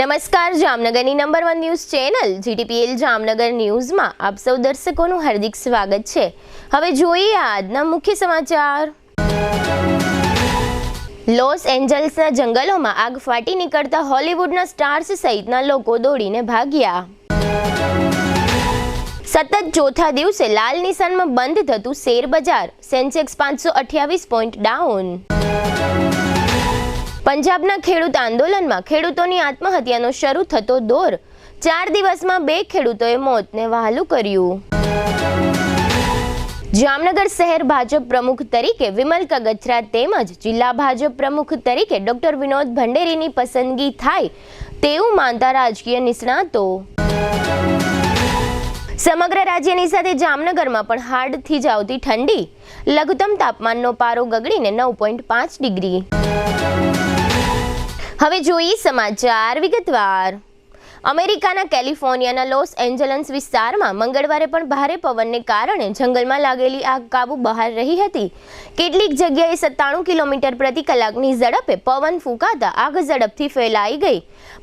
નમસ્કાર, જામનગરની number 1 news channel GTPL Jamnagar ન્યૂઝમાં આપ સૌ દર્શકોનું હાર્દિક સ્વાગત છે। હવે જોઈએ આજના મુખ્ય સમાચાર। લોસ એન્જલ્સના જંગલોમાં આગ ફાટી નીકળતા હોલિવૂડના સ્ટાર્સ સહિતના લોકો દોડીને ભાગ્યા। સતત ચોથા દિવસે લાલ નિશાનમાં બંધ થતું શેર બજાર, સેન્સેક્સ 528 પોઈન્ટ ડાઉન। પંજાબના ખેડૂત આંદોલનમાં ખેડૂતોની આત્મહત્યાનો શરૂ થતો દોર, 4 દિવસમાં 2 ખેડૂતોએ મોતને વહાલું કર્યું। જામનગર શહેર ભાજપ પ્રમુખ તરીકે વિમલ કગથરા તેમજ જિલ્લા ભાજપ પ્રમુખ તરીકે ડોક્ટર વિનોદ ભંડેરીની પસંદગી થાય તેવું માનતા રાજકીય નિષ્ણાતો। સમગ્ર રાજ્યની સાથે જામનગરમાં પણ હાડથી જાવતી ઠંડી, લઘુત્તમ તાપમાનનો પારો ગગડીને 9.5 ડિગ્રી। હવે જોઈએ સમાચાર વિગતવાર। અમેરિકાના કેલિફોર્નિયાના લોસ એન્જલસ વિસ્તારમાં મંગળવારે પણ ભારે પવનને કારણે જંગલમાં લાગેલી આગ કાબુ બહાર રહી હતી। કેટલીક જગ્યાએ 97 કિલોમીટર પ્રતિ કલાકની ઝડપે પવન ફૂંકાતા આગ ઝડપથી ફેલાઈ ગઈ।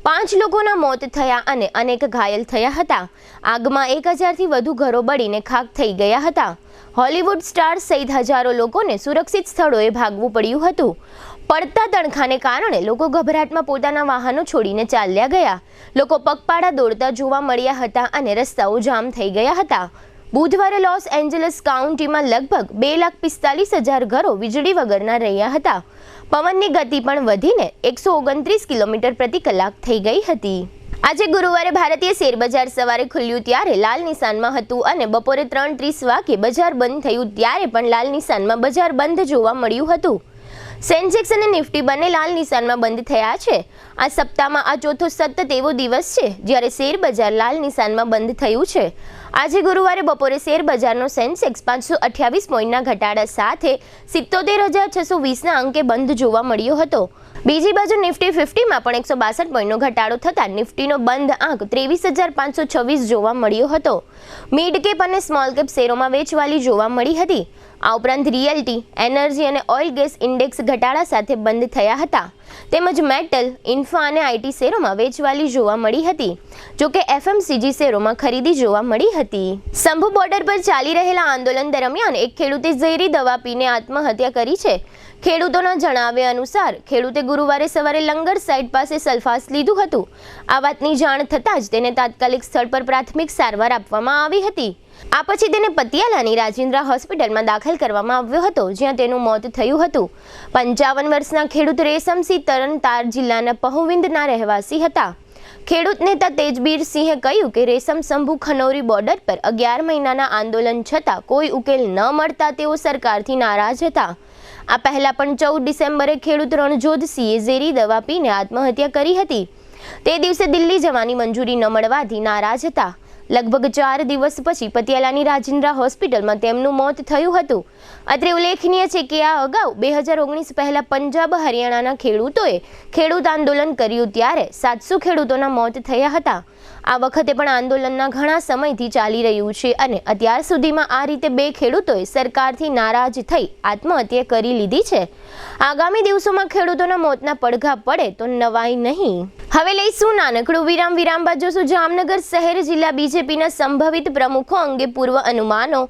5 લોકોના મોત થયા અને અનેક ઘાયલ થયા હતા। આગમાં 1000થી વધુ ઘરો બળીને ખાખ થઈ ગયા હતા। હોલિવૂડ સ્ટાર્સ સહિત હજારો લોકોને સુરક્ષિત સ્થળોએ ભાગવું પડ્યું હતું। પડતા તણખાને કારણે લોકો ગભરાટમાં પોતાના વાહનો છોડીને ચાલ્યા ગયા। લોકો પગપાળા દોડતા જોવા મળ્યા હતા અને રસ્તાઓ જામ થઈ ગયા હતા। બુધવારે લોસ એન્જલસ કાઉન્ટીમાં લગભગ 2,45,000 ઘરો વીજળી વગરના રહ્યા હતા। પવનની ગતિ પણ વધીને 129 કિલોમીટર પ્રતિ કલાક થઈ ગઈ હતી। આજે ગુરુવારે ભારતીય શેરબજાર સવારે ખુલ્યું ત્યારે લાલ નિશાનમાં હતું અને બપોરે 3:30 વાગે બજાર બંધ થયું ત્યારે પણ લાલ નિશાનમાં બજાર બંધ જોવા મળ્યું હતું। સેન્સેક્સ અને નિફ્ટી બંને લાલ નિશાનમાં બંધ થયા છે। આ સપ્તાહમાં આ ચોથો સતત એવો દિવસ છે જ્યારે શેર બજાર લાલ નિશાનમાં બંધ થયું છે। આજે ગુરુવારે બપોરે શેર બજારનો સેન્સેક્સ 528 પોઈન્ટના ઘટાડા સાથે 77,620ના અંકે બંધ જોવા મળ્યો હતો। બીજી બાજુ નિફ્ટી 50માં પણ 162 પોઈન્ટનો ઘટાડો થતાં નિફ્ટીનો બંધ આંક 23,526 જોવા મળ્યો હતો। મિડ કેપ અને સ્મોલ કેપ શેરોમાં વેચવાલી જોવા મળી હતી। આ ઉપરાંત રિયલ્ટી, એનર્જી અને ઓઇલ ગેસ ઇન્ડેક્સ ઘટાડા સાથે બંધ થયા હતા। તેમજ મેટલ, ઇન્ફ્રા અને આઈટી શેરોમાં વેચવાલી જોવા મળી હતી। જોકે FMCG શેરોમાં ખરીદી જોવા મળી હતી। શંભુ બોર્ડર પર ચાલી રહેલા આંદોલન દરમિયાન એક ખેડૂતે ઝેરી દવા પીને આત્મહત્યા કરી છે। ખેડૂતોના જણાવ્યા અનુસાર ખેડૂતે ગુરુવારે સવારે લંગર સાઇટ પાસે સલ્ફાસ લીધું હતું। આ વાતની જાણ થતાં જ તેને તાત્કાલિક સ્થળ પર પ્રાથમિક સારવાર આપવામાં આવી હતી। આ પછી તેને પતિયાલાની રાજેન્દ્રા હોસ્પિટલમાં દાખલ કરવામાં આવ્યો હતો, જ્યાં તેનું મોત થયું હતું। 55 વર્ષના ખેડૂત રેશમસિંહ તરણતાર જિલ્લાના પહુવિંદના રહેવાસી હતા। ખેડૂત નેતા તેજબીર સિંહે કહ્યું કે રેશમ શંભુ ખનૌરી બોર્ડર પર 11 મહિનાના આંદોલન છતાં કોઈ ઉકેલ ન મળતા તેઓ સરકારથી નારાજ હતા। આ પહેલા પણ 14 ડિસેમ્બરે ખેડૂત રણજોધસિંહે ઝેરી દવા પીને આત્મહત્યા કરી હતી। તે દિવસે દિલ્હી જવાની મંજૂરી ન મળવાથી નારાજ હતા। લગભગ 4 દિવસ પછી પતિયાલાની રાજેન્દ્રા હોસ્પિટલમાં તેમનું મોત થયું હતું। અત્રે ઉલ્લેખનીય છે કે આ અગાઉ 2019 પહેલા પંજાબ, હરિયાણાના ખેડૂતોએ ખેડૂત આંદોલન કર્યું ત્યારે 700 ખેડૂતોના મોત થયા હતા। આ વખતે પણ આંદોલનના ઘણા સમયથી ચાલી રહ્યું છે અને અત્યાર સુધીમાં આ રીતે 2 ખેડૂતોએ સરકારથી નારાજ થઈ આત્મહત્યા કરી લીધી છે। આગામી દિવસોમાં ખેડૂતોના મોતના પડઘા પડે તો નવાઈ નહીં। હવે લઈશું નાનકડું વિરામ બાદ જોશું જામનગર શહેર જિલ્લા બીજેપીના સંભવિત પ્રમુખો અંગે પૂર્વ અનુમાનો,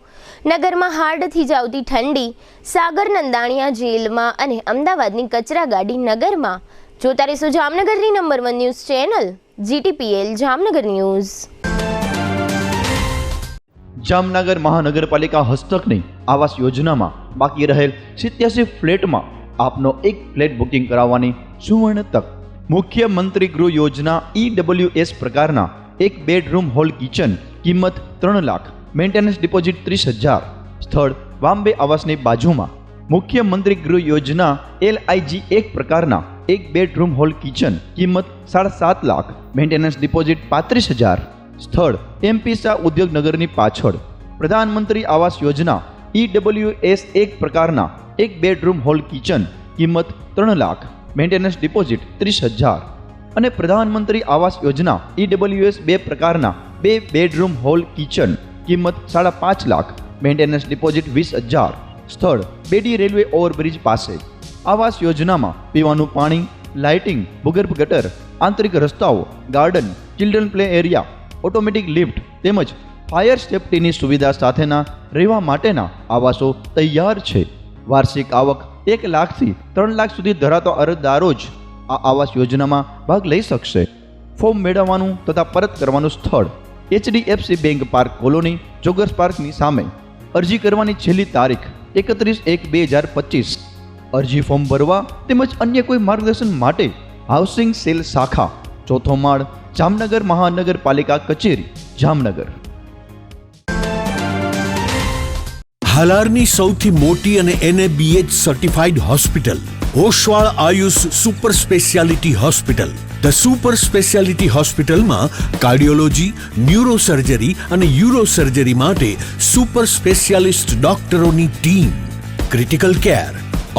નગરમાં હાડથી જાવતી ઠંડી, સાગર નંદાણીયા જેલમાં અને અમદાવાદની કચરા ગાડી નગરમાં। જોતા રહેશો જામનગરની number 1 news channel GTPL Jamnagar news. Jamnagar મહાનગરપાલિકા હસ્તકની આવાસ યોજનામાં બાકી રહેલ 87 ફ્લેટમાં આપનો એક ફ્લેટ બુકિંગ કરાવવાની સુવર્ણ તક। મુખ્યમંત્રી ગૃહ યોજના EWS પ્રકારના એક બેડરૂમ હોલ કિચન, કિંમત 3 લાખ, મેન્ટેનન્સ ડિપોઝિટ 30,000, સ્થળ બોમ્બે આવાસની બાજુમાં। મુખ્યમંત્રી ગૃહ યોજના LIG એક પ્રકારના એક બેડરૂમ હોલ કિચન, કિંમત 7.5 લાખ, મેન્ટેનન્સ ડિપોઝિટ 35,000, સ્થળ MP શાહ ઉદ્યોગનગરની પાછળ। પ્રધાનમંત્રી આવાસ યોજના EWS એક પ્રકારના એક બેડરૂમ હોલ કિચન, કિંમત 3 લાખ, મેન્ટેનન્સ ડિપોઝિટ 30,000 અને પ્રધાનમંત્રી આવાસ યોજના EWS 2 પ્રકારના 2 બેડરૂમ હોલ કિચન, કિંમત 5.5 લાખ, મેન્ટેનન્સ ડિપોઝિટ 20,000, સ્થળ બેડી રેલવે ઓવરબ્રિજ પાસે। આવાસ યોજનામાં પીવાનું પાણી, લાઇટિંગ, ભૂગર્ભ ગટર, આંતરિક રસ્તાઓ, garden, children play area, automatic lift તેમજ ફાયર સેફટીની સુવિધા સાથેના રહેવા માટેના આવાસો તૈયાર છે. વાર્ષિક આવક 1 લાખથી 3 લાખ સુધી ધરાવતા અરજદારો જ આ આવાસ યોજનામાં ભાગ લઈ શકશે. ફોર્મ મેળવવાનું તથા પરત કરવાનું સ્થળ HDFC bank park colony, joggers પાર્કની સામે. અરજી કરવાની છેલ્લી તારીખ 31/1/2025. અરજી ફોર્મ ભરવા તેમજ અન્ય કોઈ માર્ગદર્શન માટે હાઉસિંગ સેલ શાખા, 4થો માળ, જામનગર મહાનગરપાલિકા કચેરી, જામનગર. હાલારની સૌથી મોટી અને NABH certified hospital Oswal Ayush super speciality hospital. The super speciality હોસ્પિટલમાં કાર્ડિયોલોજી, ન્યુરોસર્જરી અને યુરોસર્જરી માટે સુપર સ્પેશિયાલિસ્ટ ડોક્ટરોની team, critical care,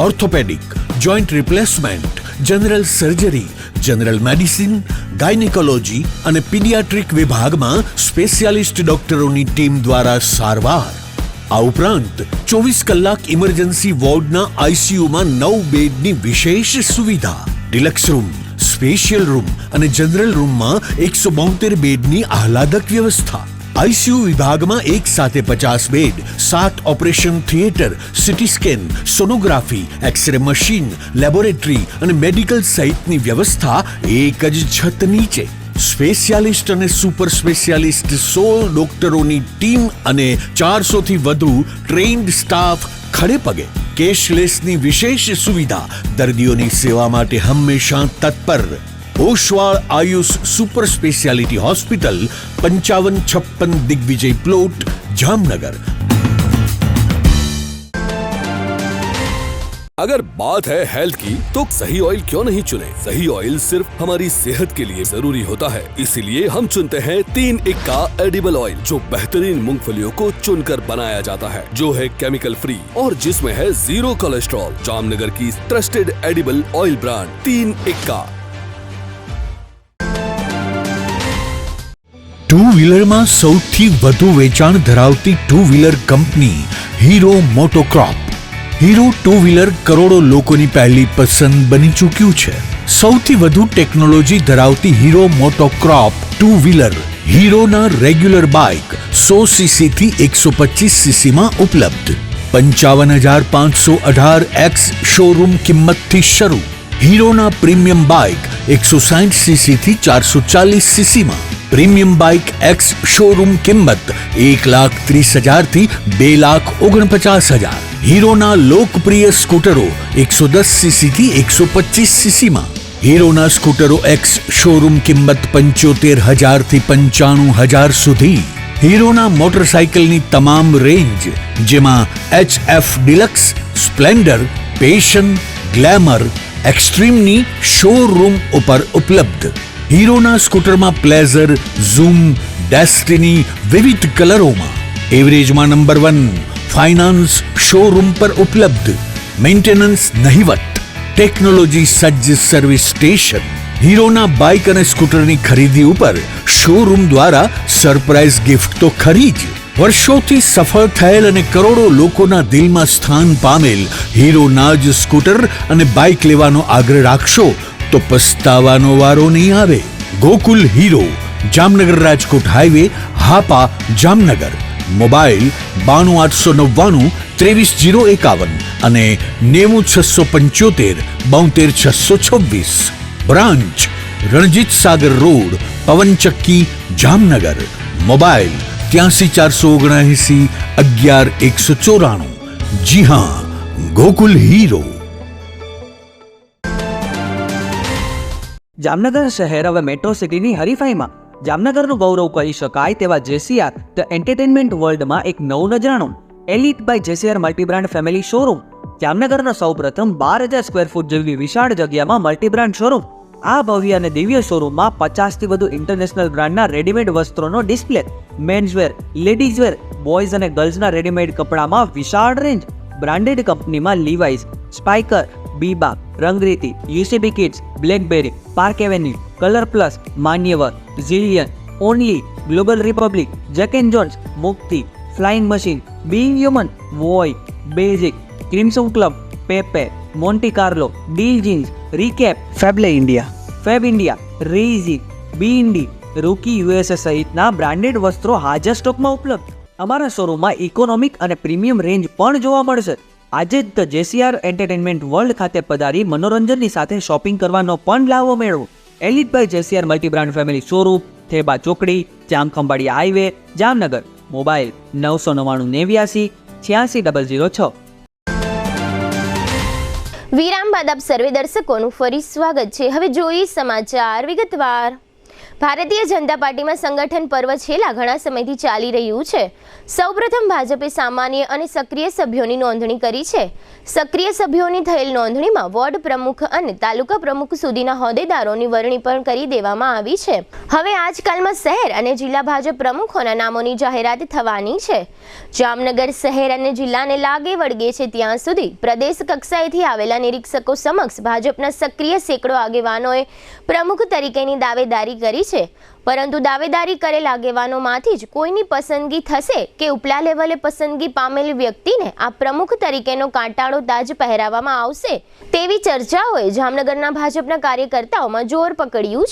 orthopaedic, joint replacement, general surgery, general medicine, gynaecology અને પીડિયાટ્રિક વિભાગમાં સ્પેશિયાલિસ્ટ ડોક્ટરોની ટીમ દ્વારા સારવાર. આ ઉપરાંત 24 કલાક ઇમરજન્સી વોર્ડના ICUમાં 9 બેડની વિશેષ સુવિધા, ડિલક્સ રૂમ, સ્પેશિયલ રૂમ અને જનરલ રૂમમાં 172 બેડની આહલાદક વ્યવસ્થા. ICU વિભાગમાં એક સાથે 50 bed, 7 operation theatre, CT scan, sonography, x ray machine, laboratory અને મેડિકલ સહિતની વ્યવસ્થા એક જ છત નીચે. સ્પેશિયાલિસ્ટ અને સુપર સ્પેશિયાલિસ્ટ 16 ડોક્ટરોની ટીમ અને 400 થી વધુ ટ્રેન્ડ સ્ટાફ ખડે પગે. કેશલેસની વિશેષ સુવિધા, દર્દીઓની સેવા માટે હંમેશા તત્પર. Oswal Ayush super speciality hospital, 5556 Digvijay plot, Jamnagar. अगर बात है हेल्थ की तो सही ऑयल क्यों नहीं चुने? सही ऑयल सिर्फ हमारी सेहत के लिए जरूरी होता है, इसीलिए हम चुनते हैं 3 इक्का एडिबल ऑयल, जो बेहतरीन मूंगफलियों को चुनकर बनाया जाता है, जो है केमिकल फ्री और जिसमें है 0 कोलेस्ट्रॉल. जामनगर की ट्रस्टेड एडिबल ऑयल ब्रांड 3 इक्का. ટુ વ્હીલરમાં સૌથી વધુ વેચાણ ધરાવતી two wheeler company Hero MotoCorp. Hero two wheeler કરોડો લોકોની પહેલી પસંદ બની ચૂક્યું છે. સૌથી વધુ ટેકનોલોજી ધરાવતી હીરો મોટોક્રોપ ટુ વ્હીલર હીરોના રેગ્યુલર બાઇક 100cc થી 125cc માં ઉપલબ્ધ. 55,518 શોરૂમ કિંમતથી શરૂ. હીરોના પ્રીમિયમ બાઇક 160cc થી 440cc માં. પ્રીમિયમ બાઇક એક્સ શોરૂમ કિંમત 1,30,000 થી 2,49,000. હીરોના લોકપ્રિય સ્કૂટરો 110cc થી 125cc માં. હીરોના સ્કૂટરો એક્સ શોરૂમ કિંમત 75,000 થી 95,000 સુધી. હીરોના મોટરસાઇકલની તમામ રેન્જ, જેમાં HF deluxe, Splendor, Passion, Glamour, એક્સ્ટ્રીમની શોરૂમ ઉપર ઉપલબ્ધ. હીરોના સ્કૂટરમાં પ્લેઝર, ઝૂમ, ડેસ્ટિની વિવિધ કલરોમાં. એવરેજમાં નંબર 1. ફાઇનાન્સ શોરૂમ પર ઉપલબ્ધ. મેન્ટેનન્સ નહિવત. ટેકનોલોજી સજ્જ સર્વિસ સ્ટેશન. હીરોના બાઇક અને સ્કૂટરની ખરીદી ઉપર શોરૂમ દ્વારા સરપ્રાઇઝ ગિફ્ટ તો ખરી જ. વર્ષોથી સફળ થયેલ અને કરોડો લોકોના દિલમાં સ્થાન પામેલ હીરોના જ સ્કૂટર અને બાઇક લેવાનો આગ્રહ રાખશો તો પસ્તાવાનો વારો નહીં આવે. Gokul hero, Jamnagar Rajkot highway, Hapa, Jamnagar. Mobile 92 899 23 051 અને 90 675 72 626. Branch Ranjit Sagar road, પવનચક્કી, Jamnagar. Mobile 83 479 11 194. જી હા, ગોકુલ હીરો. જામનગર શહેર હવે મેટ્રો સિટીની હરીફાઈમાં જામનગરનું ગૌરવ કહી શકાય તેવા JCR ધ એન્ટરટેનમેન્ટ વર્લ્ડમાં એક નવું નજરાણું Elite by JCR multibrand family showroom. જામનગરના સૌપ્રથમ 12,000 સ્ક્વેર ફૂટ જેવી વિશાળ જગ્યામાં મલ્ટીબ્રાન્ડ શોરૂમ. આ ભવ્ય અને દિવ્ય શોરૂમમાં 50થી વધુ ઇન્ટરનેશનલ બ્રાન્ડના રેડીમેડ વસ્ત્રોનો ડિસ્પ્લે, મેન્સવેર, લેડીઝવેર, બોયઝ અને ગર્લ્સના રેડીમેડ કપડામાં વિશાળ રેન્જ. બ્રાન્ડેડ કંપનીમાં Levi's, Spykar, Biba, Rangriti, UCB kids, Blackberrys, Park Avenue, Colour Plus, Manyavar, Zillion, Only, Global Republic, Jack and Jones, Mukti, Flying Machine, બી Human, Voi, Basics, Crimson Club, Pepe, Monte Carlo, Deal Jeans, Recap, Fable India, Fab India, રેઝી, બી ઇન્ડી, Rookie USA સહિતના બ્રાન્ડેડ વસ્ત્રો હાજર સ્ટોકમાં ઉપલબ્ધ. અમારા શોરૂમમાં ઇકોનોમિક અને પ્રીમિયમ રેન્જ પણ જોવા મળશે. આજે જ ધ જેસીઆર એન્ટરટેનમેન્ટ વર્લ્ડ ખાતે પધારી મનોરંજનની સાથે શોપિંગ કરવાનો પણ લાવો મેળવો. Elite by જેસીઆર multi brand family showroom, Theba ચોકડી, જામખંભાળિયા હાઈવે, જામનગર. મોબાઈલ 999 86 006. વિરામ બાદ આપ સર્વે દર્શકોનું ફરી સ્વાગત છે. હવે જોઈએ સમાચાર વિગતવાર. ભારતીય જનતા પાર્ટીમાં સંગઠન પર્વ છેલ્લા ઘણા સમયથી ચાલી રહ્યું છે. સૌપ્રથમ ભાજપે સામાન્ય અને સક્રિય સભ્યોની નોંધણી કરી છે. સક્રિય સભ્યોની થયેલ નોંધણીમાં વોર્ડ પ્રમુખ અને તાલુકા પ્રમુખ સુધીના હોદ્દેદારોની વરણી પણ કરી દેવામાં આવી છે. હવે આજકાલમાં શહેર અને જિલ્લા ભાજપ પ્રમુખોના નામોની જાહેરાત થવાની છે. જામનગર શહેર અને જિલ્લાને લાગે વળગે છે ત્યાં સુધી પ્રદેશ કક્ષાએથી આવેલા નિરીક્ષકો સમક્ષ ભાજપના સક્રિય સેંકડો આગેવાનોએ પ્રમુખ તરીકેની દાવેદારી કરી છે. પરંતુ દાવેદારી કરેલ આગેવાનોમાંથી જ કોઈની પસંદગી થશે કે ઉપલા લેવલે પસંદગી પામેલ વ્યક્તિને આ પ્રમુખ તરીકેનો કાંટાળો તાજ પહેરાવવામાં આવશે તેવી ચર્ચાઓએ જામનગરના ભાજપના કાર્યકર્તાઓમાં જોર પકડ્યું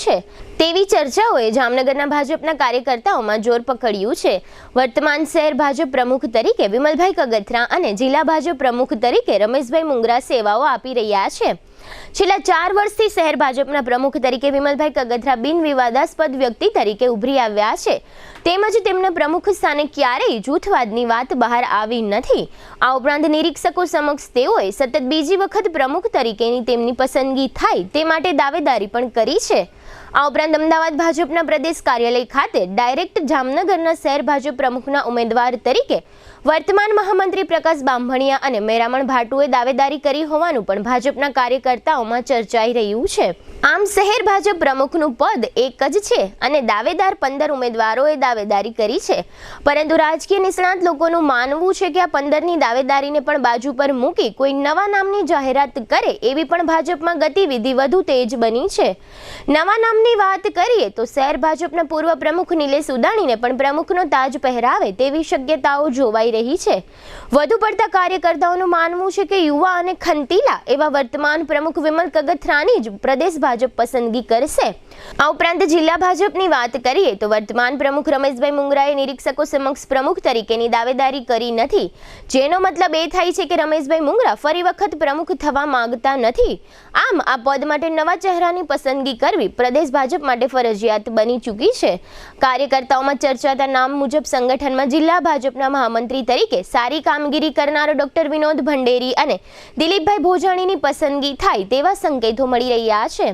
છે. વર્તમાન શહેર ભાજપ પ્રમુખ તરીકે વિમલભાઈ કગથરા અને જિલ્લા ભાજપ પ્રમુખ તરીકે રમેશભાઈ મુંગરા સેવાઓ આપી રહ્યા છે. છેલ્લા 4 વર્ષથી શહેર ભાજપના પ્રમુખ તરીકે વિમલભાઈ કગથરા બિન વિવાદાસ્પદ વ્યક્તિ તરીકે ઉભરી આવ્યા છે. તેમજ તેમના પ્રમુખ સ્થાને ક્યારેય જૂથવાદની વાત બહાર આવી નથી. આ ઉપરાંત નિરીક્ષકો સમક્ષ તેઓએ સતત બીજી વખત પ્રમુખ તરીકેની તેમની પસંદગી થાય તે માટે દાવેદારી પણ કરી છે. આ ઉપરાંત અમદાવાદ ભાજપના પ્રદેશ કાર્યાલય ખાતે ડાયરેક્ટ જામનગરના શહેર ભાજપ પ્રમુખના ઉમેદવાર તરીકે વર્તમાન મહામંત્રી પ્રકાશ બામભણિયા અને મેરામણ ભાટુએ દાવેદારી કરી હોવાનું પણ ભાજપના કાર્યકર્તાઓમાં ચર્ચાઈ રહ્યું છે. આમ શહેર ભાજપ પ્રમુખનું પદ એક જ છે અને દાવેદાર 15 ઉમેદવારોએ દાવેદારી કરી છે. પરંતુ રાજકીય નિષ્ણાત લોકોનું માનવું છે કે આ 15ની દાવેદારીને પણ બાજુ પર મૂકી કોઈ નવા નામની જાહેરાત કરે એવી પણ ભાજપમાં ગતિવિધિ વધુ તેજ બની છે. નવા નામની વાત કરીએ તો શહેર ભાજપના પૂર્વ પ્રમુખ નિલેશ ઉદાણીને પણ પ્રમુખનો તાજ પહેરાવે તેવી શક્યતાઓ જોવાઈ રહી છે. વધુ પડતા કાર્યકર્તાઓનું માનવું છે કે યુવા અને ખંતીલા એવા વર્તમાન પ્રમુખ વિમલ કગથરાની જ પ્રદેશ ભાજપ પસંદગી કરશે. આ ઉપરાંત જિલ્લા ભાજપની વાત કરીએ તો વર્તમાન પ્રમુખ રમેશભાઈ મુંગરાએ નિરીક્ષકો સમક્ષ પ્રમુખ તરીકેની દાવેદારી કરી નથી, જેનો મતલબ એ થાય છે કે રમેશભાઈ મુંગરા ફરી વખત પ્રમુખ થવા માંગતા નથી. આમ આ પદ માટે નવા ચહેરાની પસંદગી કરવી પ્રદેશ ભાજપ માટે ફરજિયાત બની ચૂકી છે. કાર્યકર્તાઓમાં ચર્ચાતા નામ મુજબ સંગઠનમાં જિલ્લા ભાજપના મહામંત્રી તરીકે સારી કામગીરી કરનાર ડોક્ટર વિનોદ ભંડેરી અને દિલીપભાઈ ભોજાણીની પસંદગી થાય તેવા સંકેતો મળી રહ્યા છે.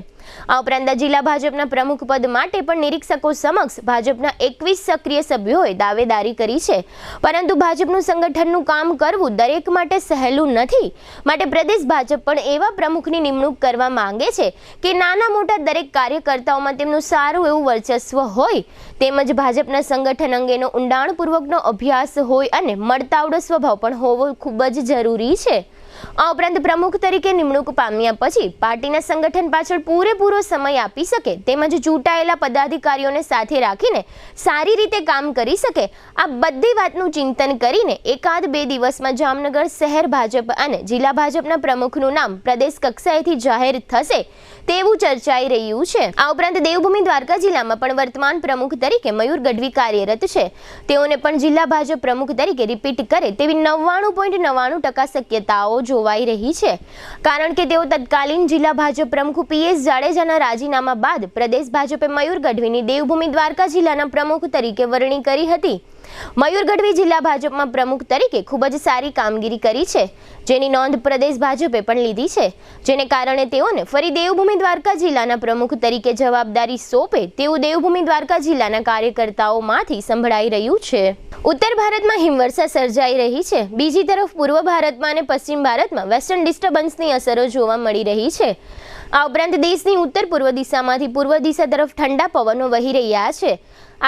આ ઉપરાંત જિલ્લા ભાજપના પ્રમુખ પદ માટે પણ નિરીક્ષકો સમક્ષ ભાજપના 21 સક્રિય સભ્યોએ દાવેદારી કરી છે. પરંતુ ભાજપનું સંગઠનનું કામ કરવું દરેક માટે સહેલું નથી. માટે પ્રદેશ ભાજપ પણ એવા પ્રમુખની નિમણૂક કરવા માંગે છે કે નાના મોટા દરેક કાર્યકર્તાઓમાં તેમનું સારું એવું વર્ચસ્વ હોય, તેમજ ભાજપના સંગઠન અંગેનો ઊંડાણપૂર્વકનો અભ્યાસ હોય અને મળતાવડો સ્વભાવ પણ હોવો ખૂબ જ જરૂરી છે. આ ઉપરાંત પ્રમુખ તરીકે નિમણૂક પામ્યા પછી પાર્ટીના સંગઠન પાછળ પૂરેપૂરો સમય આપી શકે તેમજ ચૂંટાયેલા પદાધિકારીઓને સાથે રાખીને સારી રીતે કામ કરી શકે, આ બધી વાતનું ચિંતન કરીને 1-2 દિવસમાં જામનગર શહેર ભાજપ અને જિલ્લા ભાજપના પ્રમુખનું નામ પ્રદેશ કક્ષાએથી જાહેર થશે તેવું ચર્ચાઈ રહ્યું છે. આ ઉપરાંત દેવભૂમિ દ્વારકા જિલ્લામાં પણ વર્તમાન પ્રમુખ તરીકે મયુર ગઢવી કાર્યરત છે. તેઓને પણ જિલ્લા ભાજપ પ્રમુખ તરીકે રિપીટ કરે તેવી 99.99% શક્યતાઓ જોવાઈ રહી છે. કારણ કે તેઓ તત્કાલીન જિલ્લા ભાજપ પ્રમુખ PS જાડેજાના રાજીનામા બાદ પ્રદેશ ભાજપે મયુર ગઢવીની દેવભૂમિ દ્વારકા જિલ્લાના પ્રમુખ તરીકે વરણી કરી હતી. મયુર ગઢવી જિલ્લા ભાજપમાં પ્રમુખ તરીકે ખૂબ જ સારી કામગીરી કરી છે, જેની નોંધ પ્રદેશ ભાજપે પણ લીધી છે, જેને કારણે તેઓને ફરી દેવભૂમિ દ્વારકા જિલ્લાના પ્રમુખ તરીકે જવાબદારી સોંપે તેવું દેવભૂમિ દ્વારકા જિલ્લાના કાર્યકર્તાઓમાંથી સંભળાઈ રહ્યું છે. ઉત્તર ભારતમાં હિમવર્ષા સર્જાઈ રહી છે. બીજી તરફ પૂર્વ ભારતમાં અને પશ્ચિમ ભારતમાં વેસ્ટર્ન ડિસ્ટર્બન્સની અસરો જોવા મળી રહી છે. આ ઉપરાંત દેશની ઉત્તર પૂર્વ દિશામાંથી પૂર્વ દિશા તરફ ઠંડા પવનો વહી રહ્યા છે.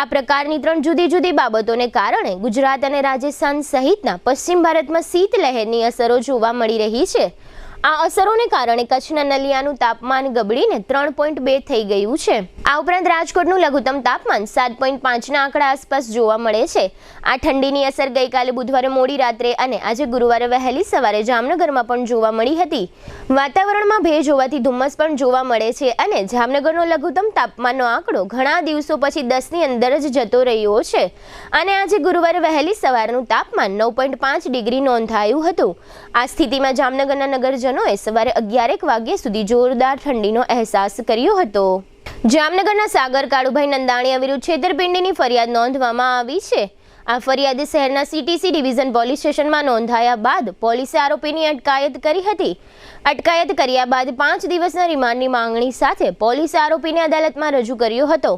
આ પ્રકારની 3 જુદી જુદી બાબતોને કારણે ગુજરાત અને રાજસ્થાન સહિતના પશ્ચિમ ભારતમાં શીત લહેરની અસરો જોવા મળી રહી છે. આ અસરોને કારણે કચ્છના નલિયાનું તાપમાન ગબડીને 3.2 થઈ ગયું છે. આ ઉપરાંત રાજકોટનું લઘુત્તમ તાપમાન 7.5ના આંકડા આસપાસ જોવા મળે છે. આ ઠંડીની અસર ગઈકાલે બુધવારે મોડી રાત્રે અને આજે ગુરુવારે વહેલી સવારે જામનગરમાં પણ જોવા મળી હતી. વાતાવરણમાં ભેજ હોવાથી ધુમ્મસ પણ જોવા મળે છે અને જામનગરનો લઘુત્તમ તાપમાનનો આંકડો ઘણા દિવસો પછી 10ની અંદર જ જતો રહ્યો છે અને આજે ગુરુવારે વહેલી સવારનું તાપમાન 9.5 ડિગ્રી નોંધાયું હતું. આ સ્થિતિમાં જામનગરના નગરજનોએ સવારે 11 વાગ્યા સુધી જોરદાર ઠંડીનો અહેસાસ કર્યો હતો. જામનગરના સાગર કાળુભાઈ નંદાણીયા વિરુદ્ધ છેતરપિંડીની ફરિયાદ નોંધવામાં આવી છે. આ ફરિયાદ શહેરના CTC ડિવિઝન પોલીસ સ્ટેશનમાં નોંધાયા બાદ પોલીસે આરોપીની અટકાયત કરી હતી. અટકાયત કર્યા બાદ 5 દિવસના રિમાન્ડની માંગણી સાથે પોલીસે આરોપીને અદાલતમાં રજૂ કર્યો હતો.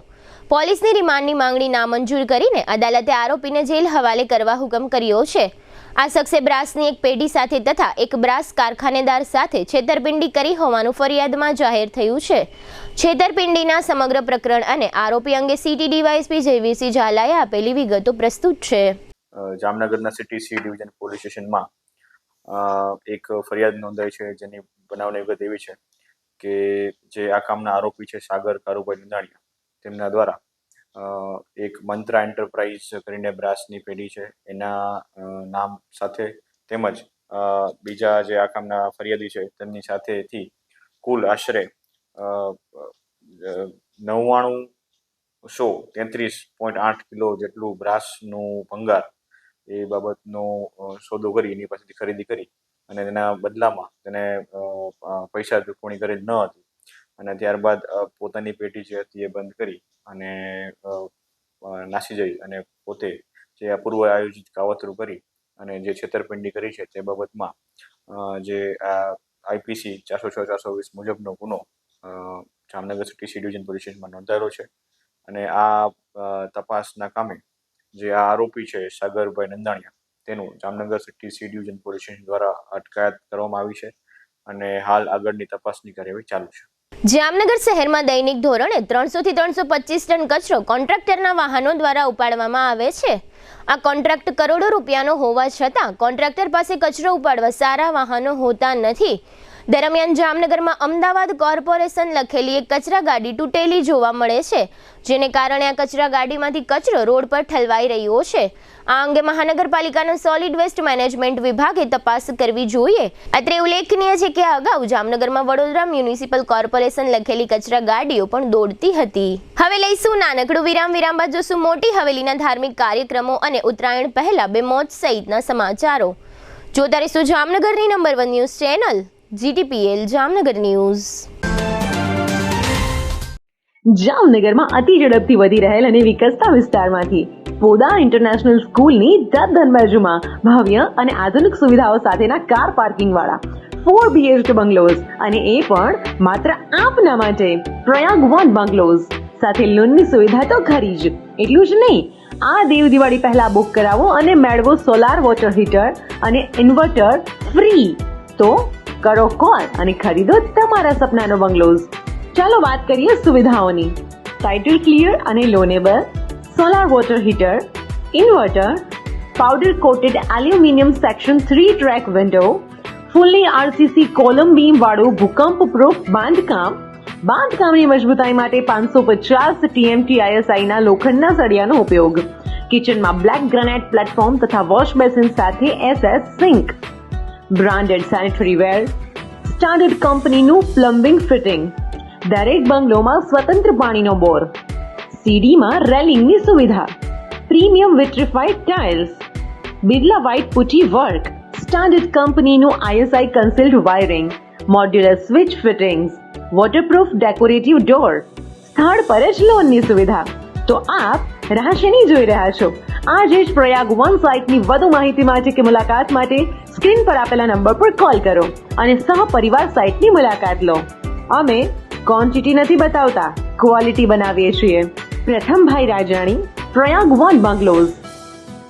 પોલીસની રિમાન્ડની માંગણી નામંજૂર કરીને અદાલતે આરોપીને જેલ હવાલે કરવા હુકમ કર્યો છે. આ શખ્સે બ્રાસની એક પેઢી સાથે તથા એક બ્રાસ કારખાનેદાર સાથે છેતરપિંડી કરી હોવાનું ફરિયાદમાં જાહેર થયું છે. છેતરપિંડીના સમગ્ર પ્રકરણ અને આરોપી અંગે સિટી ડીવાયએસપી જયવીરસિંહ ઝાલાએ આપેલી વિગતો પ્રસ્તુત છે. જામનગરના CTC ડિવિઝન પોલીસ સ્ટેશનમાં એક ફરિયાદ નોંધાઈ છે, જેની બનાવની વિગત એવી છે કે જે આ કામના આરોપી છે સાગર કારુભાઈ નંદાણીયા, તેમના દ્વારા એક મંત્રા એન્ટરપ્રાઇઝ કરીને બ્રાસની પેઢી છે એના નામ સાથે તેમજ બીજા જે આ કામના ફરિયાદી છે તેમની સાથેથી કુલ આશરે 99,33.8 કિલો જેટલું બ્રાસનું ભંગાર એ બાબતનો સોદો કરી એની પાસેથી ખરીદી કરી અને તેના બદલામાં તેને પૈસા ચૂકવણી કરેલ ન હતી અને ત્યારબાદ પોતાની પેઢી જે હતી એ બંધ કરી અને નાસી જઈ અને પોતે જે આ પૂર્વ આયોજિત કાવતરું કરી અને જે છેતરપિંડી કરી છે તે બાબતમાં જે આ IPC 406/420 મુજબનો ગુનો જામનગર CTC ડિવિઝન પોલીસ સ્ટેશનમાં નોંધાયેલો છે અને આ તપાસના કામે જે આ આરોપી છે સાગરભાઈ નંદાણીયા તેનું Jamnagar CTC division police station દ્વારા અટકાયત કરવામાં આવી છે અને હાલ આગળની તપાસની કાર્યવાહી ચાલુ છે. જામનગર શહેરમાં દૈનિક ધોરણે 300 થી 325 ટન કચરો કોન્ટ્રાક્ટરના વાહનો દ્વારા ઉપાડવામાં આવે છે. આ કોન્ટ્રાક્ટ કરોડો રૂપિયાનો હોવા છતાં કોન્ટ્રાક્ટર પાસે કચરો ઉપાડવા સારા વાહનો હોતા નથી. દરમિયાન જામનગરમાં અમદાવાદ કોર્પોરેશન લખેલી એક કચરા ગાડી તૂટેલી જોવા મળે છે, જેને કારણે આ કચરા ગાડીમાંથી કચરો રોડ પર ઠલવાઈ રહ્યો છે. આ અંગે મહાનગરપાલિકાના સોલિડ વેસ્ટ મેનેજમેન્ટ વિભાગે તપાસ કરવી જોઈએ. અત્રે ઉલ્લેખનીય છે કે અગાઉ જામનગરમાં વડોદરા મ્યુનિસિપલ કોર્પોરેશન લખેલી કચરા ગાડીઓ પણ દોડતી હતી. હવે લઈશું નાનકડું વિરામ બાદ જોશું મોટી હવેલીના ધાર્મિક કાર્યક્રમો અને ઉત્તરાયણ પહેલા 2 મોત સહિતના સમાચારો. જોતા રહીશું જામનગરની number 1 news channel GTPL Jamnagar news. જામનગરમાં અતિ ઝડપથી વધી રહેલ અને વિકસતા વિસ્તારમાંથી પોદા ઇન્ટરનેશનલ સ્કૂલની તદ્દન બાજુમાં ભવ્ય અને આધુનિક સુવિધાઓ સાથેના કાર પાર્કિંગ વાળા 4 BHK બંગલોઝ અને એ પણ માત્ર આપના માટે પ્રયાગ 1 બંગલોઝ સાથે લોનની સુવિધા તો ખરી જ. એટલું જ નહીં, આ દેવ દિવાળી પહેલા બુક કરાવો અને મેળવો સોલાર વોટર હીટર અને ઇન્વર્ટર ફ્રી. તો કરો કોલ અને ખરીદો તમારા સપનાનો બંગલોઝ. ચાલો વાત કરીએ સુવિધાઓની. ટાઇટલ ક્લિયર અને loanable solar water heater, inverter, powder coated aluminium section 3 track window, fully RCC column beam વાળું ભૂકંપ પ્રૂફ બાંધકામની મજબૂતાઈ માટે 550 TMT ISI ના લોખંડના સળિયાનો ઉપયોગ. કિચનમાં બ્લેક ગ્રેનાઇટ પ્લેટફોર્મ તથા વોશ બેસિન સાથે SS sink. Branded sanitary ware, standard કંપનીનું પ્લમ્બિંગ ફિટિંગ. દરેક બંગલોમાં સ્વતંત્ર પાણીનો બોર. સીડીમાં રેલિંગની સુવિધા. Premium vitrified tiles, Birla white putty work, standard કંપનીનું ISI concealed wiring, modular switch fittings, waterproof decorative door. સ્થળ પર જ લોનની સુવિધા. તો આપ રાહ શેની જોઈ રહ્યા છો? આજે જ પ્રયાગ 1 સાઇટની વધુ માહિતી માટે કે મુલાકાત માટે સ્ક્રીન પર આપેલા નંબર પર કોલ કરો અને સહપરિવાર સાઇટની મુલાકાત લો. અમે ક્વોન્ટિટી નથી બતાવતા, ક્વોલિટી બનાવીએ છીએ. પ્રથમભાઈ Rajani, Prayag 1 bungalows,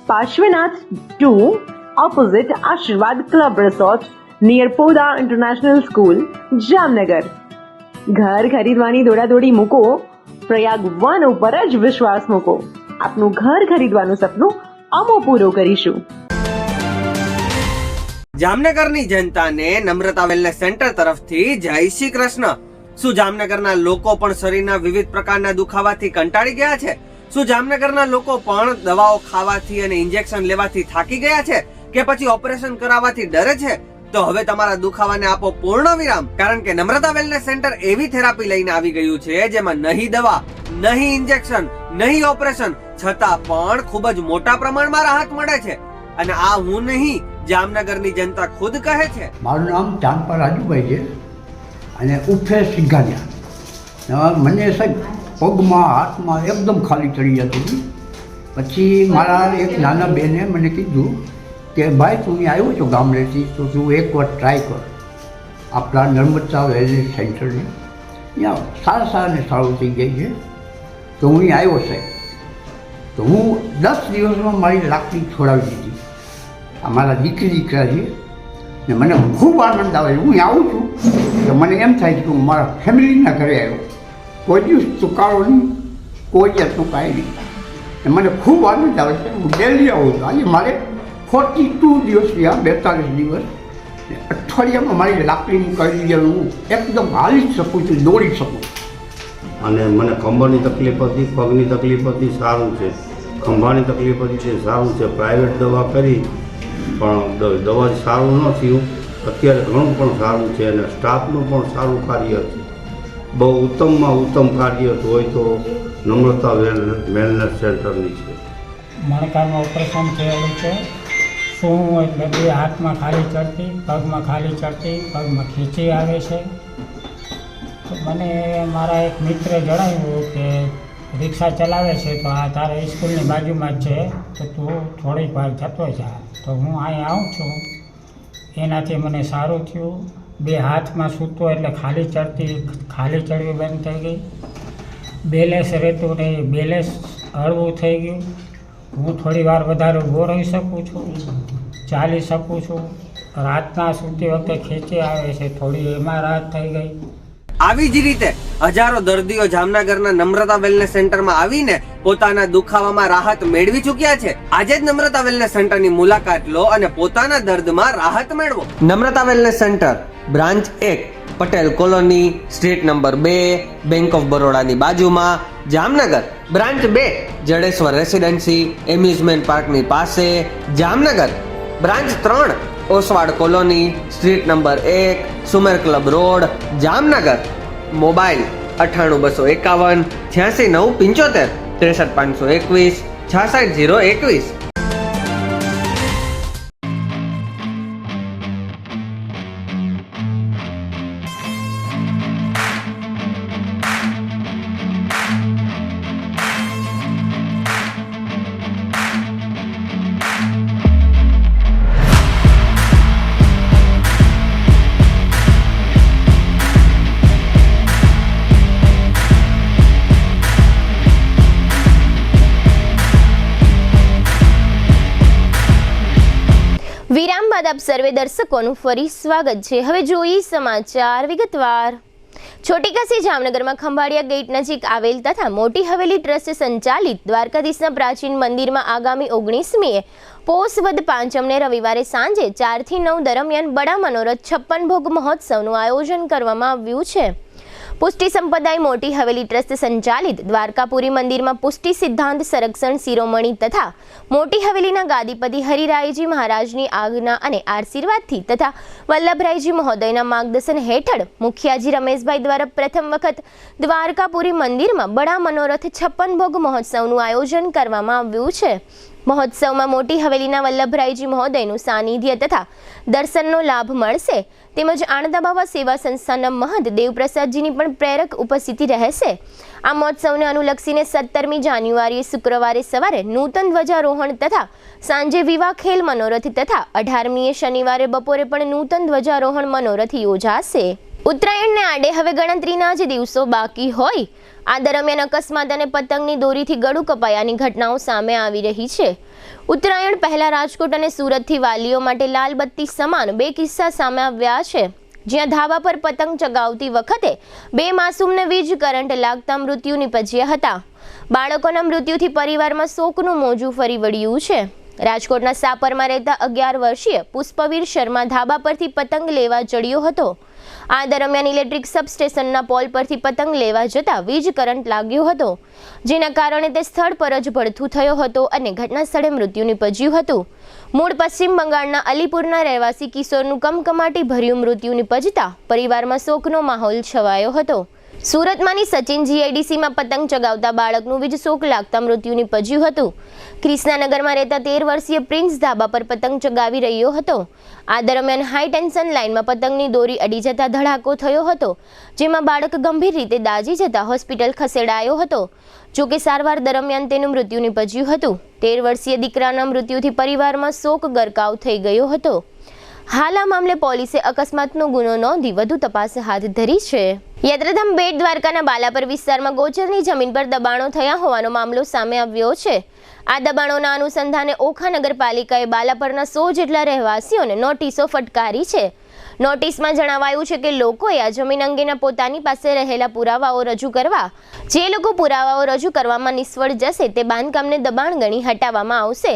Parshwanath 2 opposite Ashirwad club resort near Podar international school, Jamnagar. ઘર ખરીદવાની દોડાદોડી મૂકો, પ્રયાગ 1 ઉપર જ વિશ્વાસ મૂકો. આપનું ઘર ખરીદવાનું સપનું અમે પૂરું કરીશું. જામનગરની જનતાને નમ્રતા વેલનેસ સેન્ટર તરફથી જય શ્રી કૃષ્ણ. શું જામનગરના લોકો પણ શરીરના વિવિધ પ્રકારના દુખાવાથી કંટાળી ગયા છે? શું જામનગરના લોકો પણ દવાઓ ખાવાથી અને ઇન્જેક્શન લેવાથી થાકી ગયા છે કે પછી ઓપરેશન કરાવવાથી ડરે છે? તો હવે તમારા દુખાવાને આપો પૂર્ણ વિરામ, કારણ કે નમ્રતા વેલનેસ સેન્ટર એવી થેરાપી લઈને આવી ગયું છે જેમાં નહીં દવા, નહીં ઇન્જેક્શન, નહીં ઓપરેશન, છતાં પણ ખૂબ જ મોટા પ્રમાણમાં રાહત મળે છે. અને આ હું નહીં, જામનગરની જનતા ખુદ કહે છે. મારું નામ ચાંદપા રાજુભાઈ છે અને ઉફે સિંઘાનિયા. મને સાહેબ પગમાં હાથમાં એકદમ ખાલી ચડી જતી હતી. પછી મારા એક નાના બેને મને કીધું કે ભાઈ તું અહીં આવ્યો છો ગામડેથી, તો તું એકવાર ટ્રાય કર આપણા નર્મદા વેલનેસ સેન્ટરને. ત્યાં સારા સારું થઈ જાય છે. તો હું અહીં આવ્યો સાહેબ, તો હું 10 દિવસમાં મારી લાકડી છોડાવી દીધી. અમારા દીકરા છે ને મને ખૂબ આનંદ આવે છે. હું આવું છું તો મને એમ થાય છે કે હું મારા ફેમિલીના ઘરે આવ્યો, કોઈ દિવસ ચુકારો નહીં, કોઈ જાતનું કાંઈ નહીં. ને મને ખૂબ આનંદ આવે છે. હું ડેલી આવું છું. આજે મારે 42 દિવસ થયા, 42 દિવસ. અઠવાડિયામાં મારી લાકડીની કરી દીધી. હું એકદમ હાલી જ શકું છું, દોડી શકું. અને મને ખંભાની તકલીફ હતી, પગની તકલીફ હતી, સારું છે. ખંભાની તકલીફ હતી તે સારું છે. પ્રાઇવેટ દવા કરી પણ દવાથી સારું ન થયું. અત્યારે ઘણું પણ સારું છે અને સ્ટાફનું પણ સારું કાર્ય છે. બહુ ઉત્તમમાં ઉત્તમ કાર્ય હોય તો નમ્રતા વેલનેસ સેન્ટરની છે. મણકામાં ઓપરેશન થયેલું છે. શું એટલે 2 હાથમાં ખાલી ચડતી, પગમાં ખાલી ચડતી, પગમાં ખીચી આવે છે. તો મને મારા એક મિત્રે જણાવ્યું કે રિક્ષા ચલાવે છે તો આ તારા સ્કૂલની બાજુમાં જ છે, તો તું થોડીક વાર જતો જા. તો હું અહીં આવું છું. એનાથી મને સારું થયું. 2 હાથમાં સૂતો એટલે ખાલી ચડવી બંધ થઈ ગઈ. બેલેન્સ રહેતું નહીં, બેલેન્સ હળવું થઈ ગયું. હું થોડી વાર વધારે ઊભો રહી શકું છું, ચાલી શકું છું. રાતના સૂતી વખતે ખેંચી આવે છે, થોડી એમાં રાહત થઈ ગઈ. આવી જ રીતે હજારો દર્દીઓ જામનગરના નમ્રતા વેલનેસ સેન્ટરમાં આવીને પોતાના દુખાવામાં રાહત મેળવી ચૂક્યા છે. આજે જ નમ્રતા વેલનેસ સેન્ટરની મુલાકાત લો અને પોતાના દર્દમાં રાહત મેળવો. Namrata wellness centre, branch 1, Patel colony, street number 2, bank of બરોડાની બાજુમાં, Jamnagar. Branch 2, Jadeshwar residency, amusement પાર્કની પાસે, Jamnagar. Branch 3, Oswal colony, street number 1, Sumer club road, Jamnagar. Mobile 98 251 86 975 63521 66021. વિરામ બાદ આપ સર્વે દર્શકોનું ફરી સ્વાગત છે. હવે જોઈએ સમાચાર વિગતવાર. છોટીકાસી જામનગરમાં ખંભાળિયા ગેટ નજીક આવેલ તથા મોટી હવેલી ટ્રસ્ટ સંચાલિત દ્વારકાધીશના પ્રાચીન મંદિરમાં આગામી 19મીએ પોષ વદ પાંચમને રવિવારે સાંજે 4 થી 9 દરમિયાન બડા મનોરથ 56 ભોગ મહોત્સવનું આયોજન કરવામાં આવ્યું છે. પુષ્ટિ સંપ્રદાય મોટી હવેલી ટ્રસ્ટ સંચાલિત દ્વારકાપુરી મંદિરમાં પુષ્ટિ સિદ્ધાંત સંરક્ષણ શિરોમણી તથા મોટી હવેલીના ગાદીપતિ હરિરાયજી મહારાજની આજ્ઞા અને આશીર્વાદથી તથા વલ્લભરાયજી મહોદયના માર્ગદર્શન હેઠળ મુખિયાજી રમેશભાઈ દ્વારા પ્રથમ વખત દ્વારકાપુરી મંદિરમાં બડા મનોરથ 56 ભોગ મહોત્સવનું આયોજન કરવામાં આવ્યું છે. મહોત્સવમાં મોટી હવેલીના વલ્લભરાયજી મહોદયનું સાનિધ્ય તથા દર્શનનો લાભ મળશે. તેમજ આણંદ બાવા સેવા સંસ્થાના મહંત દેવપ્રસાદજીની પણ પ્રેરક ઉપસ્થિતિ રહેશે. આ મહોત્સવને અનુલક્ષીને 17મી જાન્યુઆરીએ શુક્રવારે સવારે નૂતન ધ્વજારોહણ તથા સાંજે વિવાહ ખેલ મનોરથ તથા 18મીએ શનિવારે બપોરે પણ નૂતન ધ્વજારોહણ મનોરથ યોજાશે. ઉત્તરાયણને આડે હવે ગણતરીના જ દિવસો બાકી હોય. આ દરમિયાન અકસ્માત અને પતંગની દોરીથી ગળું કપાયાની ઘટનાઓ સામે આવી રહી છે. ઉત્તરાયણ પહેલા રાજકોટ અને સુરતથી વાલીઓ માટે લાલ બત્તી સમાન 2 કિસ્સા સામે આવ્યા છે, જ્યાં ધાબા પર પતંગ ચગાવતી વખતે 2 માસૂમને વીજ કરંટ લાગતા મૃત્યુ નિપજ્યા હતા. બાળકોના મૃત્યુથી પરિવારમાં શોકનું મોજું ફરી વળ્યું છે. રાજકોટના સાપરમાં રહેતા 11 વર્ષીય પુષ્પવીર શર્મા ધાબા પરથી પતંગ લેવા ચડ્યો હતો. આ દરમિયાન ઇલેક્ટ્રિક સબસ્ટેશનના પોલ પરથી પતંગ લેવા જતા વીજ કરંટ લાગ્યો હતો, જેના કારણે તે સ્થળ પર જ ભડથું થયો હતો અને ઘટના સ્થળે મૃત્યુ નિપજ્યું હતું. મૂળ પશ્ચિમ બંગાળના અલીપુરના રહેવાસી કિશોરનું કમકમાટી ભર્યું મૃત્યુ નિપજતા પરિવારમાં શોકનો માહોલ છવાયો હતો. સુરતમાંની સચિન જીઆઈડીસીમાં પતંગ ચગાવતા બાળકનું વીજ શોક લાગતા મૃત્યુ નિપજ્યું હતું. ક્રિષ્નાનગરમાં રહેતા 13 વર્ષીય પ્રિન્સ ધાબા પર પતંગ ચગાવી રહ્યો હતો. આ દરમિયાન હાઈ ટેન્શન લાઇનમાં પતંગની દોરી અડી જતા ધડાકો થયો હતો, જેમાં બાળક ગંભીર રીતે દાઝી જતા હોસ્પિટલ ખસેડાયો હતો. જોકે સારવાર દરમિયાન તેનું મૃત્યુ નિપજ્યું હતું. 13 વર્ષીય દીકરાના મૃત્યુથી પરિવારમાં શોક ગરકાવ થઈ ગયો હતો. હાલ આ મામલે પોલીસે અકસ્માતનો ગુનો નોંધી વધુ તપાસ હાથ ધરી છે. યાત્રાધામ બેટ દ્વારકાના બાલાપર વિસ્તારમાં ગોચરની જમીન પર દબાણો થયા હોવાનો મામલો સામે આવ્યો છે. આ દબાણોના અનુસંધાને ઓખા નગરપાલિકાએ બાલાપરના 100 જેટલા રહેવાસીઓને નોટિસો ફટકારી છે. નોટિસમાં જણાવાયું છે કે લોકોએ આ જમીન અંગેના પોતાની પાસે રહેલા પુરાવાઓ રજૂ કરવા, જે લોકો પુરાવાઓ રજૂ કરવામાં નિષ્ફળ જશે તે બાંધકામને દબાણ ગણી હટાવવામાં આવશે.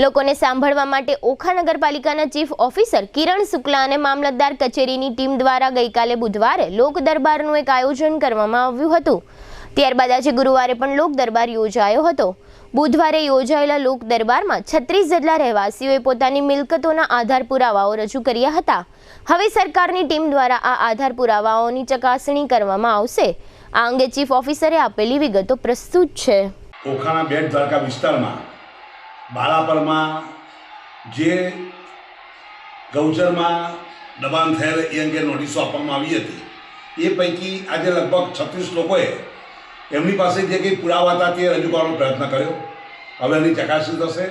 લોકોને સાંભળવા માટે ઓખા નગરપાલિકાના ચીફ ઓફિસર કિરણ શુક્લા અને મામલતદાર કચેરીની ટીમ દ્વારા ગઈકાલે બુધવારે લોક દરબારનું એક આયોજન કરવામાં આવ્યું હતું. ત્યારબાદ આજે ગુરુવારે પણ લોક દરબાર યોજાયો હતો. બુધવારે યોજાયેલા લોક દરબારમાં 36 જેટલા રહેવાસીઓએ પોતાની મિલકતોના આધાર પુરાવાઓ રજૂ કર્યા હતા. હવે સરકારની ટીમ દ્વારા આ આધાર પુરાવાઓની ચકાસણી કરવામાં આવશે. આ અંગે ચીફ ઓફિસરે આપેલી વિગતો પ્રસ્તુત છે. ઓખાના બેટ દ્વારકા વિસ્તારમાં બાલાપરમાં જે ગૌચરમાં દબાણ થયેલ એ અંગે નોટિસો આપવામાં આવી હતી, એ પૈકી આજે લગભગ 36 લોકોએ એમની પાસે જે કંઈ પુરાવા હતા તે રજૂ કરવાનો પ્રયત્ન કર્યો. હવે એની ચકાસણી થશે.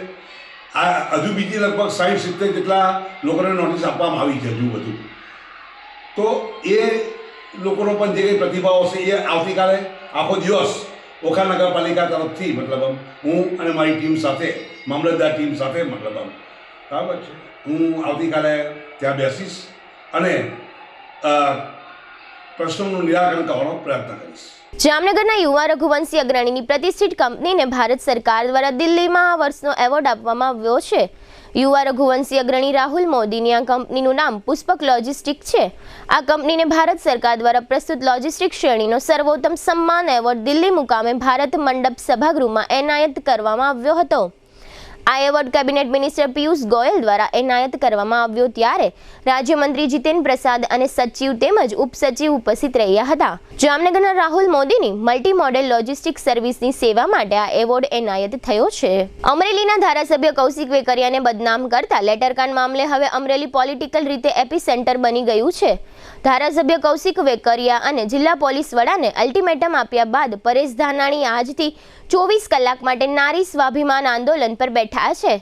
આ હજુ બીજી લગભગ 60-70 જેટલા લોકોને નોટિસ આપવામાં આવી છે હજુ બધું. તો એ લોકોનો પણ જે કંઈ પ્રતિભાવ હશે એ આવતીકાલે આખો દિવસ ઓખા નગરપાલિકા તરફથી મતલબ હું અને મારી ટીમ સાથે, મામલતદાર ટીમ સાથે મતલબ બરાબર છે, હું આવતીકાલે ત્યાં બેસીશ અને પ્રશ્નોનું નિરાકરણ કરવાનો પ્રયત્ન કરીશ. જામનગરના યુવા રઘુવંશી અગ્રણીની પ્રતિષ્ઠિત કંપનીને ભારત સરકાર દ્વારા દિલ્હીમાં આ વર્ષનો એવોર્ડ આપવામાં આવ્યો છે. યુવા રઘુવંશી અગ્રણી રાહુલ મોદીની આ કંપનીનું નામ પુષ્પક લોજિસ્ટિક છે. આ કંપનીને ભારત સરકાર દ્વારા પ્રસ્તુત લોજિસ્ટિક શ્રેણીનો સર્વોત્તમ સન્માન એવોર્ડ દિલ્હી મુકામે ભારત મંડપ સભાગૃહમાં એનાયત કરવામાં આવ્યો હતો. આ award cabinet minister Piyush Goyal દ્વારા એનાયત કરવામાં આવ્યો ત્યારે રાજ્યમંત્રી જીતેન પ્રસાદ અને સચિવ તેમજ ઉપસચિવ ઉપસ્થિત રહ્યા હતા. જામનગરના રાહુલ મોદીની મલ્ટી મોડેલ લોજિસ્ટિક સર્વિસની સેવા માટે આ એવોર્ડ એનાયત થયો છે. અમરેલીના ધારાસભ્ય કૌશિક વેકરિયાને બદનામ કરતા લેટરકાંડ મામલે હવે અમરેલી પોલિટિકલ રીતે એપિસેન્ટર બની ગયું છે. ધારાસભ્ય કૌશિક વેકરિયા અને જિલ્લા પોલીસ વડાને અલ્ટિમેટમ આપ્યા બાદ પરેશ ધાનાણી આજથી 24 કલાક માટે નારી સ્વાભિમાન આંદોલન પર બેઠા છે.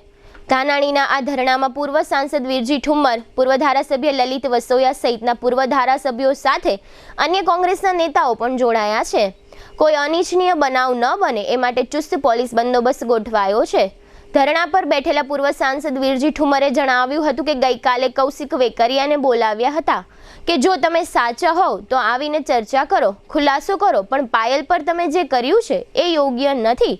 ધાનાણીના આ ધરણામાં પૂર્વ સાંસદ વીરજી ઠુમ્મર, પૂર્વ ધારાસભ્ય લલિત વસોયા સહિતના પૂર્વ ધારાસભ્યો સાથે અન્ય કોંગ્રેસના નેતાઓ પણ જોડાયા છે. કોઈ અનિચ્છનીય બનાવ ન બને એ માટે ચુસ્ત પોલીસ બંદોબસ્ત ગોઠવાયો છે. ધરણા પર બેઠેલા પૂર્વ સાંસદ વીરજી ઠુમ્મરે જણાવ્યું હતું કે ગઈકાલે કૌશિક વેકરિયાને બોલાવ્યા હતા કે જો તમે સાચા હોવ તો આવીને ચર્ચા કરો, ખુલાસો કરો, પણ પાયલ પર તમે જે કર્યું છે એ યોગ્ય નથી.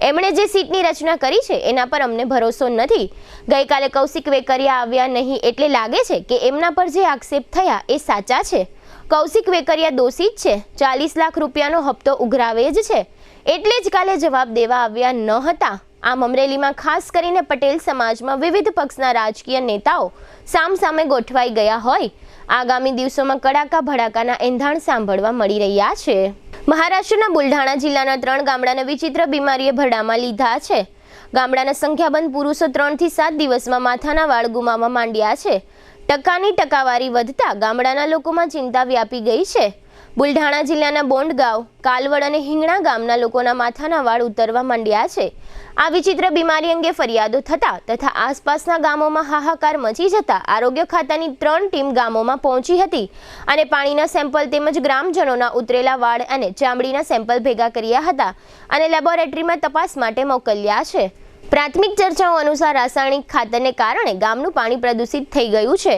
એમણે જે સીટની રચના કરી છે એના પર અમને ભરોસો નથી. ગઈકાલે કૌશિક વેકરિયા આવ્યા નહીં એટલે લાગે છે કે એમના પર જે આક્ષેપ થયા એ સાચા છે. કૌશિક વેકરિયા દોષિત છે, 40 લાખ રૂપિયાનો હપ્તો ઉઘરાવે જ છે, એટલે જ કાલે જવાબ દેવા આવ્યા ન હતા. આમ અમરેલીમાં ખાસ કરીને પટેલ સમાજમાં વિવિધ પક્ષના રાજકીય નેતાઓ સામસામે ગોઠવાઈ ગયા હોય આગામી દિવસોમાં કડાકા ભડાકાના એંધાણ સાંભળવા મળી રહ્યા છે. મહારાષ્ટ્રના બુલઢાણા જિલ્લાના 3 ગામડાને વિચિત્ર બીમારીએ ભરડામાં લીધા છે. ગામડાના સંખ્યાબંધ પુરુષો 3 થી 7 દિવસમાં માથાના વાળ ગુમાવવા માંડ્યા છે. ટકાની ટકાવારી વધતા ગામડાના લોકોમાં ચિંતા વ્યાપી ગઈ છે. બુલઢાણા જિલ્લાના બોંડગાંવ, કાલવડ અને હિંગણા ગામના લોકોના માથાના વાળ ઉતરવા માંડ્યા છે. આ વિચિત્ર બીમારી અંગે ફરિયાદો થતા તથા આસપાસના ગામોમાં હાહાકાર મચી જતા આરોગ્ય ખાતાની 3 ટીમ ગામોમાં પહોંચી હતી અને પાણીના સેમ્પલ તેમજ ગ્રામજનોના ઉતરેલા વાળ અને ચામડીના સેમ્પલ ભેગા કર્યા હતા અને લેબોરેટરીમાં તપાસ માટે મોકલ્યા છે. પ્રાથમિક ચર્ચાઓ અનુસાર રાસાયણિક ખાતરને કારણે ગામનું પાણી પ્રદૂષિત થઈ ગયું છે.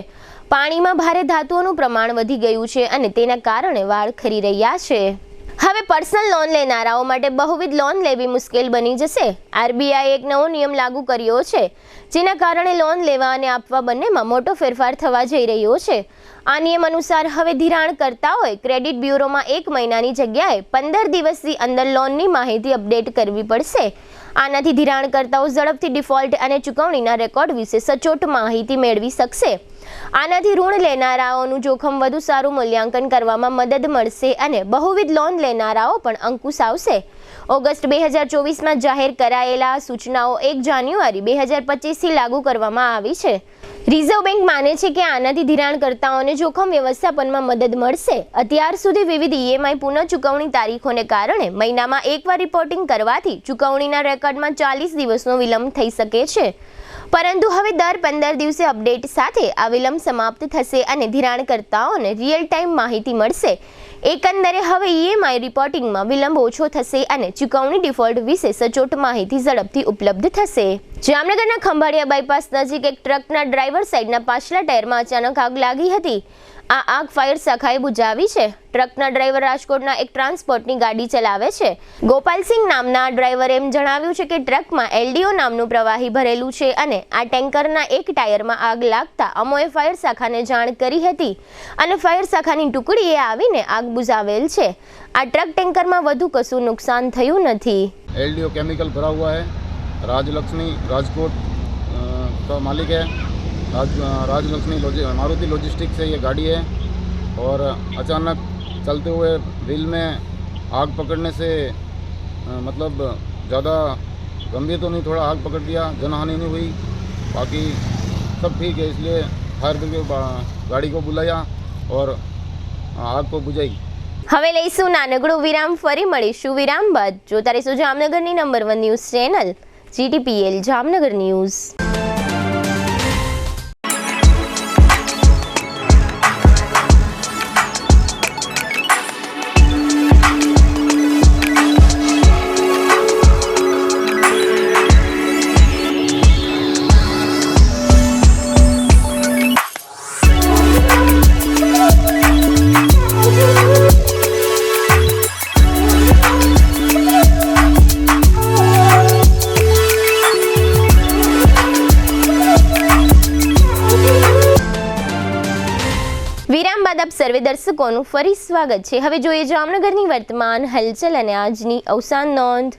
પાણીમાં ભારે ધાતુઓનું પ્રમાણ વધી ગયું છે અને તેના કારણે વાળ ખરી રહ્યા છે. હવે પર્સનલ લોન લેનારાઓ માટે બહુવિધ લોન લેવી મુશ્કેલ બની જશે. આરબીઆઈએ એક નવો નિયમ લાગુ કર્યો છે, જેના કારણે લોન લેવા અને આપવા બંનેમાં મોટો ફેરફાર થવા જઈ રહ્યો છે. આ નિયમ અનુસાર હવે ધિરાણકર્તાઓએ ક્રેડિટ બ્યુરોમાં 1 મહિનાની જગ્યાએ 15 દિવસની અંદર લોનની માહિતી અપડેટ કરવી પડશે. આનાથી ધિરાણકર્તાઓ ઝડપથી ડિફોલ્ટ અને ચૂકવણીના રેકોર્ડ વિશે સચોટ માહિતી મેળવી શકશે. આનાથી ઋણ લેનારાઓનું જોખમ વધુ સારું મૂલ્યાંકન કરવામાં મદદ મળશે અને બહુવિધ લોન લેનારાઓ પણ અંકુશ આવશે. ઓગસ્ટ 2024માં જાહેર કરાયેલા સૂચનાઓ 1 જાન્યુઆરી 2025થી લાગુ કરવામાં આવી છે. રિઝર્વ બેંક માને છે કે આનાથી ધિરાણકર્તાઓને જોખમ વ્યવસ્થાપનમાં મદદ મળશે. અત્યાર સુધી વિવિધ ઈએમઆઈ પુનઃ ચૂકવણી તારીખોને કારણે મહિનામાં એકવાર રિપોર્ટિંગ કરવાથી ચૂકવણીના રેકોર્ડમાં 40 દિવસનો વિલંબ થઈ શકે છે. પરંતુ હવે દર 15 દિવસે અપડેટ સાથે આ વિલંબ સમાપ્ત થશે અને ધિરાણકર્તાઓને રિયલ ટાઈમ માહિતી મળશે. એકંદરે હવે ઈએમઆઈ રિપોર્ટિંગમાં વિલંબ ઓછો થશે અને ચૂકવણી ડિફોલ્ટ વિશે સચોટ માહિતી ઝડપથી ઉપલબ્ધ થશે. જામનગરના ખંભાળિયા બાયપાસ નજીક એક ટ્રકના ડ્રાઈવર સાઈડના પાછલા ટાયરમાં અચાનક આગ લાગી હતી. આ આગ ફાયર શાખાએ બુઝાવી છે. ટ્રકના ડ્રાઈવર રાજકોટના એક ટ્રાન્સપોર્ટની ગાડી ચલાવે છે. ગોપાલસિંહ નામના ડ્રાઈવરે એમ જણાવ્યું છે કે ટ્રકમાં એલડીઓ નામનું પ્રવાહી ભરેલું છે અને આ ટેન્કરના એક ટાયરમાં આગ લાગતા અમોએ ફાયર શાખાને જાણ કરી હતી અને ફાયર શાખાની ટુકડીએ આવીને આગ બુઝાવેલ છે. આ ટ્રક ટેન્કરમાં વધુ કશું નુકસાન થયું નથી. एलडीओ केमिकल भरा हुआ है. राजलक्ष्मी राजकोट का मालिक है. राजलक्ष्मी मारुति लॉजिस्टिक्स से ये गाड़ी है और अचानक चलते हुए व्हील में आग पकड़ने से मतलब ज़्यादा गंभीर तो नहीं, थोड़ा आग पकड़ दिया, जनहानि नहीं हुई, बाकी सब ठीक है. इसलिए फायर ब्रिगेड गाड़ी को बुलाया और आग को बुझाई. હવે લઈશું નાનકડું વિરામ, ફરી મળીશું વિરામ બાદ. જોતા રહીશું જામનગરની number 1 news channel GTPL Jamnagar news. વિરામ બાદ આપ સર્વે દર્શકોનું ફરી સ્વાગત છે. હવે જોઈએ જામનગરની વર્તમાન હલચલ અને આજની અવસાન નોંધ.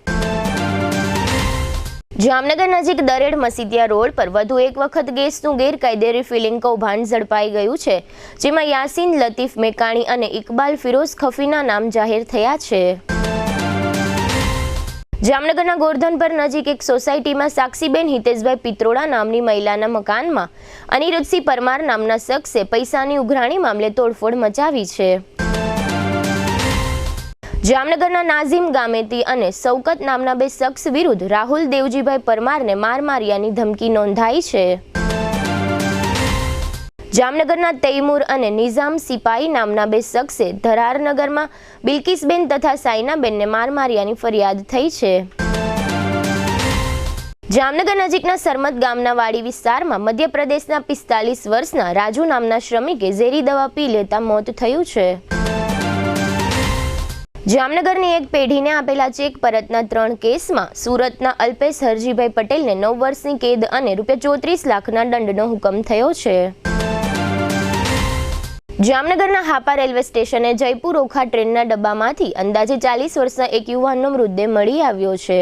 જામનગર નજીક દરેડ મસીદિયા રોડ પર વધુ એક વખત ગેસનું ગેરકાયદે રિફિલિંગ કૌભાંડ ઝડપાઈ ગયું છે, જેમાં યાસીન લતીફ મેકાણી અને ઇકબાલ ફિરોઝ ખફીના નામ જાહેર થયા છે. જામનગરના ગોરધનપર નજીક એક સોસાયટીમાં સાક્ષીબેન હિતેશભાઈ પિત્રોડા નામની મહિલાના મકાનમાં અનિરુદ્ધસિંહ પરમાર નામના શખ્સે પૈસાની ઉઘરાણી મામલે તોડફોડ મચાવી છે. જામનગરના નાઝીમ ગામેતી અને સૌકત નામના 2 શખ્સ વિરુદ્ધ રાહુલ દેવજીભાઈ પરમારને માર માર્યાની ધમકી નોંધાઈ છે. જામનગરના તૈમૂર અને નિઝામ સિપાઈ નામના 2 શખ્સે ધરારનગરમાં બિલકિસબેન તથા સાયનાબેનને માર માર્યાની ફરિયાદ થઈ છે. જામનગર નજીકના સરમત ગામના વાડી વિસ્તારમાં મધ્યપ્રદેશના 45 વર્ષના રાજુ નામના શ્રમિકે ઝેરી દવા પી લેતા મોત થયું છે. જામનગરની એક પેઢીને આપેલા ચેક પરતના 3 કેસમાં સુરતના અલ્પેશ હરજીભાઈ પટેલને 9 વર્ષની કેદ અને ₹34 લાખના દંડનો હુકમ થયો છે. જામનગરના હાપા રેલવે સ્ટેશને જયપુર ઓખા ટ્રેનના ડબ્બામાંથી અંદાજે 40 વર્ષના એક યુવાનનો મૃતદેહ મળી આવ્યો છે.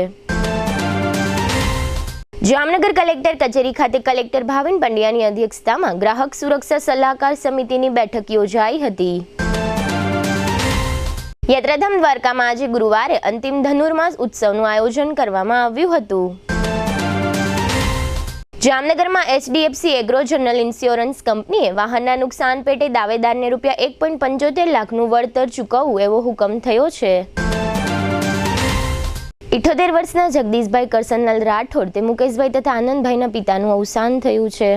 જામનગર કલેક્ટર કચેરી ખાતે કલેક્ટર ભાવિન પંડ્યાની અધ્યક્ષતામાં ગ્રાહક સુરક્ષા સલાહકાર સમિતિની બેઠક યોજાઈ હતી. યાત્રાધામ દ્વારકામાં આજે ગુરુવારે અંતિમ ધનુર્માસ ઉત્સવનું આયોજન કરવામાં આવ્યું હતું. જામનગરમાં HDFC એગ્રો જનરલ ઇન્સ્યોરન્સ કંપનીએ વાહનના નુકસાન પેટે દાવેદારને ₹1.75 લાખનું વળતર ચૂકવવું એવો હુકમ થયો છે. 78 વર્ષના જગદીશભાઈ કરસનલાલ રાઠોડ તે મુકેશભાઈ તથા આનંદભાઈના પિતાનું અવસાન થયું છે.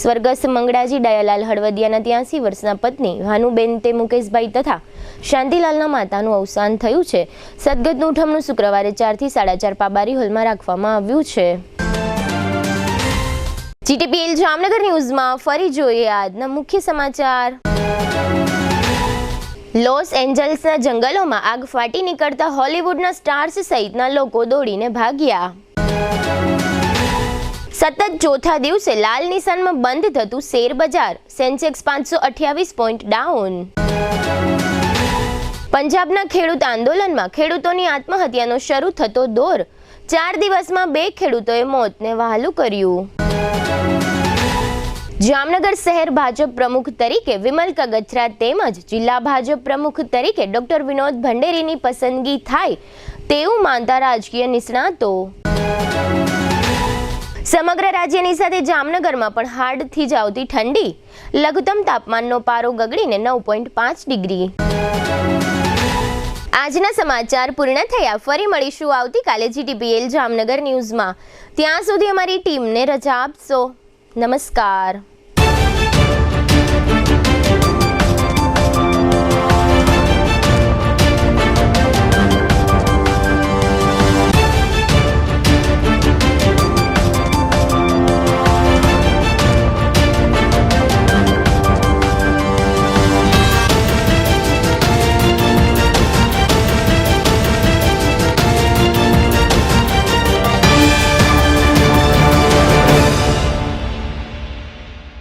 સ્વર્ગસ્થ મંગળાજી દયાલાલ હળવદિયાના 83 વર્ષના પત્ની ભાનુબેન તે મુકેશભાઈ તથા શાંતિલાલના માતાનું અવસાન થયું છે. સદગતનું ઉઠમણું શુક્રવારે 4 થી 4:30 પાબારી હોલમાં રાખવામાં આવ્યું છે. GTPL જામનગર ન્યૂઝમાં ફરી જોઈએ આજના મુખ્ય સમાચાર. લોસ એન્જલ્સના જંગલોમાં આગ ફાટી નીકળતા હોલિવૂડના સ્ટાર્સ સહિતના લોકો દોડીને ભાગ્યા. સતત ચોથા દિવસે લાલ નિશાનમાં બંધ થતું શેર બજાર, સેન્સેક્સ 528 પોઈન્ટ ડાઉન. પંજાબના ખેડૂત આંદોલનમાં ખેડૂતોની આત્મહત્યાનો શરૂ થતો દોર, 4 દિવસમાં 2 ખેડૂતોએ મોતને વહાલું કર્યું. જામનગર શહેર ભાજપ પ્રમુખ તરીકે વિમલ કગથરા તેમજ જિલ્લા ભાજપ પ્રમુખ તરીકે ડોક્ટર વિનોદ ભંડેરીની પસંદગી થાય તેવું માનતા રાજકીય નિષ્ણાતો. સમગ્ર રાજ્યની સાથે જામનગરમાં પણ હાડથી જ આવતી ઠંડી, લઘુત્તમ તાપમાનનો પારો ગગડીને 9.5 ડિગ્રી. આજના સમાચાર પૂર્ણ થયા. ફરી મળીશું આવતીકાલે GTPL જામનગર ન્યૂઝમાં. ત્યાં સુધી અમારી ટીમને રજા આપશો. નમસ્કાર.